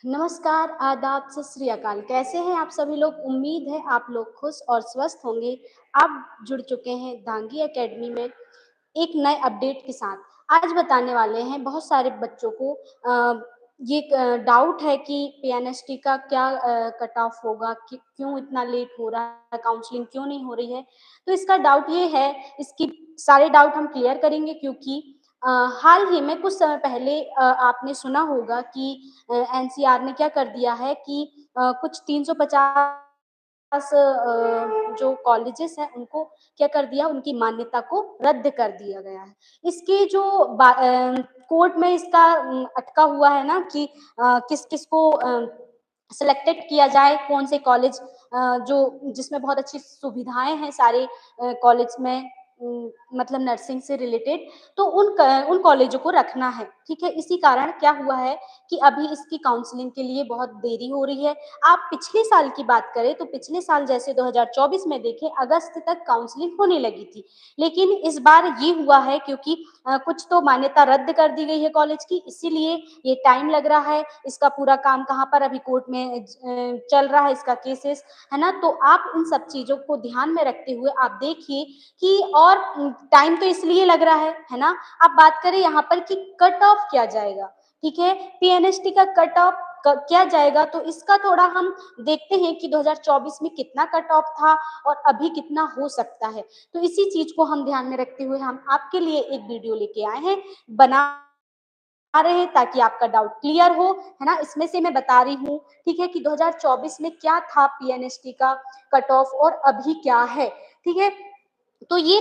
नमस्कार, आदाब, सत श्री अकाल। कैसे हैं आप सभी लोग? उम्मीद है आप लोग खुश और स्वस्थ होंगे। आप जुड़ चुके हैं दांगी अकेडमी में एक नए अपडेट के साथ। आज बताने वाले हैं बहुत सारे बच्चों को ये डाउट है कि पीएनएसटी का क्या कट ऑफ होगा, कि क्यों इतना लेट हो रहा है, काउंसलिंग क्यों नहीं हो रही है। तो इसका डाउट ये है, इसकी सारे डाउट हम क्लियर करेंगे क्योंकि अ, हाल ही में कुछ समय पहले आपने सुना होगा कि एनसीआर ने क्या कर दिया है कि कुछ 350 जो कॉलेजेस हैं उनको क्या कर दिया, उनकी मान्यता को रद्द कर दिया गया है। इसके जो कोर्ट में इसका अटका हुआ है ना कि किस-किस को सिलेक्टेड किया जाए, कौन से कॉलेज जो जिसमें बहुत अच्छी सुविधाएँ हैं सारे कॉलेज में मतलब नर्सिंग से रिलेटेड, तो उन कॉलेजों को रखना है, ठीक है? इसी कारण क्या हुआ है कि अभी इसकी काउंसलिंग के लिए बहुत देरी हो रही है। आप पिछले साल की बात करें तो पिछले साल जैसे 2024 में देखें अगस्त तक काउंसलिंग होने लगी थी। लेकिन इस बार ये हुआ है क्योंकि कुछ तो मान्यता रद्द कर दी गई है कॉलेज की, इसीलिए ये टाइम लग रहा है। इसका पूरा काम कहाँ पर अभी कोर्ट में चल रहा है इसका केसेस, है ना? तो आप इन सब चीज़ों को ध्यान में रखते हुए आप देखिए कि और टाइम तो इसलिए लग रहा है ना? अब बात करें यहाँ पर कि कट ऑफ क्या जाएगा, ठीक है? पीएनएसटी का कट ऑफ क्या जाएगा, तो इसका थोड़ा हम देखते हैं कि 2024 में कितना कट ऑफ था और अभी कितना हो सकता है। तो इसी चीज़ को हम ध्यान में रखते हुए हम आपके लिए एक वीडियो लेके आए हैं, बना रहे हैं ताकि आपका डाउट क्लियर हो, है ना? इसमें से मैं बता रही हूँ, ठीक है, कि 2024 में क्या था पीएनएसटी का कट ऑफ और अभी क्या है, ठीक है? तो ये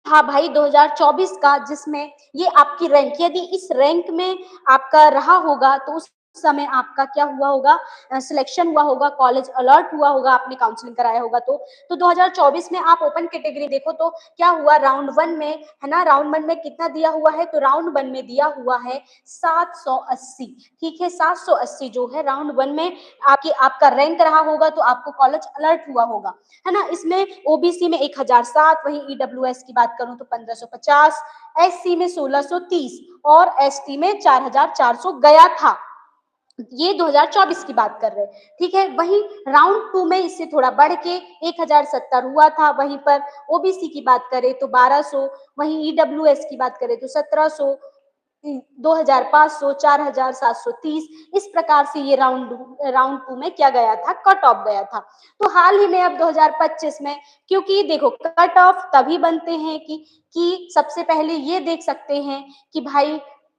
था भाई 2024 का, जिसमें ये आपकी रैंक, यदि इस रैंक में आपका रहा होगा तो उस समय आपका क्या हुआ होगा, सिलेक्शन हुआ होगा, कॉलेज अलॉट हुआ होगा, आपने काउंसलिंग कराया होगा तो 2024 में आप ओपन कैटेगरी देखो तो क्या हुआ राउंड 1 में, है ना? राउंड 1 में कितना दिया हुआ है, तो राउंड 1 में दिया हुआ है 780, ठीक है? 780 जो है राउंड 1 में आपका रैंक रहा होगा तो आपको कॉलेज अलर्ट हुआ होगा, है ना? इसमें ओबीसी में 1007, वहीं ईडब्ल्यूएस की बात करूं तो 1550, एससी में 1630 और एसटी में 4400 गया था। ये 2024 की बात कर रहे हैं, ठीक है? वहीं राउंड 2 में इससे थोड़ा बढ़ के 1070 हुआ था। वहीं पर ओबीसी की बात करें तो 1200, वहीं ईडब्ल्यूएस की बात करें तो 1700, 2500, 4730, इस प्रकार से ये राउंड राउंड 2 में क्या गया था, कट ऑफ गया था। तो हाल ही में अब 2025 में, क्योंकि देखो कट ऑफ तभी बनते हैं कि सबसे पहले ये देख सकते हैं कि भाई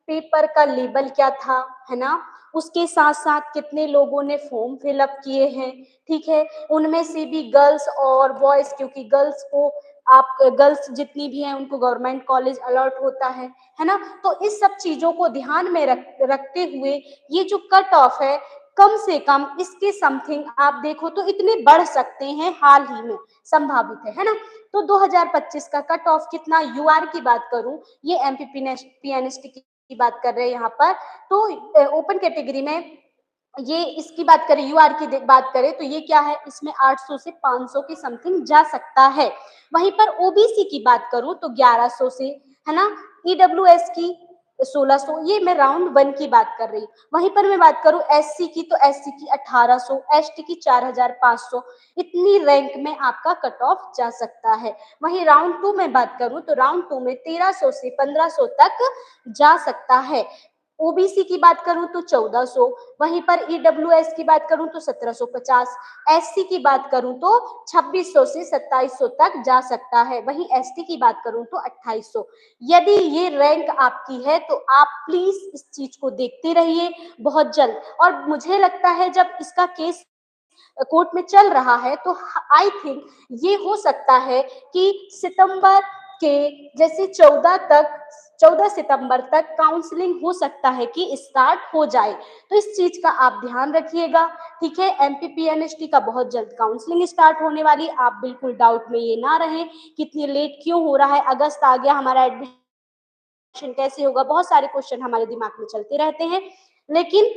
पेपर का लेवल क्या था, है ना? उसके साथ-साथ कितने लोगों ने फॉर्म फिल अप किए हैं, ठीक है? उनमें से भी गर्ल्स और बॉयज़, क्योंकि गर्ल्स को आप गर्ल्स जितनी भी हैं उनको गवर्नमेंट कॉलेज अलॉट होता है ना? तो इस सब चीज़ों को ध्यान में रखते हुए ये जो कट ऑफ है, कम से कम इसके समथिंग आप देखो तो इतने बढ़ सकते हैं हाल ही में, संभावित है ना? तो 2025 का कट ऑफ कितना, यूआर की बात करूँ, ये पीएनएसटी की बात कर रहे हैं यहाँ पर, तो ओपन कैटेगरी में ये इसकी बात करें, यूआर की बात करें तो ये क्या है, इसमें 800 से 500 की समथिंग जा सकता है। वहीं पर ओबीसी की बात करूं तो 1100 से, है ना? ईडब्ल्यूएस की 1600, ये मैं राउंड 1 की बात कर रही हूँ। वहीं पर मैं बात करूं एससी की तो एससी की 1800, एसटी की 4500, इतनी रैंक में आपका कट ऑफ जा सकता है। वहीं राउंड 2 में बात करूं तो राउंड 2 में 1300 से 1500 तक जा सकता है। ओबीसी की बात करूं तो 1400, वहीं पर ईडब्ल्यूएस की बात करूं तो 1750, एससी की बात करूं तो 2600 से 2700 तक जा सकता है। वहीं एसटी की बात करूं तो 2800। यदि ये रैंक आपकी है तो आप प्लीज इस चीज को देखते रहिए बहुत जल्द। और मुझे लगता है जब इसका केस कोर्ट में चल रहा है तो आई थिंक ये हो सकता है कि सितंबर के जैसे 14 सितंबर तक काउंसलिंग हो सकता है कि स्टार्ट हो जाए। तो इस चीज का आप ध्यान रखिएगा, ठीक है? एमपीपीएनएसटी का बहुत जल्द काउंसलिंग स्टार्ट होने वाली, आप बिल्कुल डाउट में ये ना रहे कितनी लेट क्यों हो रहा है, अगस्त आ गया, हमारा एडमिशन कैसे होगा, बहुत सारे क्वेश्चन हमारे दिमाग में चलते रहते हैं। लेकिन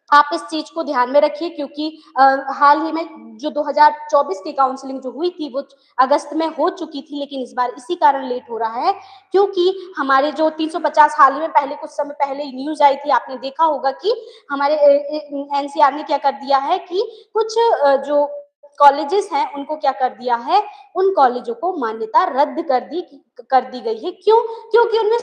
आप इस चीज़ को ध्यान में रखिए क्योंकि हाल ही में जो 2024 की काउंसलिंग जो हुई थी वो अगस्त में हो चुकी थी, लेकिन इस बार इसी कारण लेट हो रहा है क्योंकि हमारे जो 350 हाल ही में पहले कुछ समय पहले न्यूज़ आई थी, आपने देखा होगा कि हमारे एनसीआर ने क्या कर दिया है कि कुछ जो कॉलेजेस हैं उनको क्या कर दिया है, उन कॉलेजों को मान्यता रद्द कर दी गई है। क्यों? क्योंकि उनमें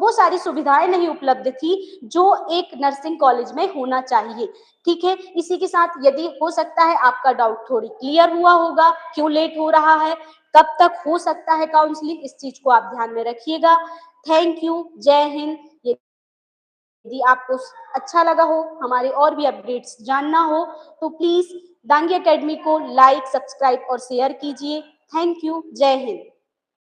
वो सारी सुविधाएँ नहीं उपलब्ध थी जो एक नर्सिंग कॉलेज में होना चाहिए। ठीक है? इसी के साथ यदि हो सकता है आपका डाउट थोड़ी क्लियर हुआ होगा, क्यों लेट हो रहा है, कब तक हो सकता है काउंसलिंग, इस चीज़ को आप ध्यान में रखिएगा। थैंक यू, जय हिंद। यदि आपको अच्छा लगा हो, हमारे और भी अपडेट्स जानना हो, तो प्लीज़ दांगी अकेडमी को लाइक, सब्सक्राइब और शेयर कीजिए। थैंक यू, जय हिंद।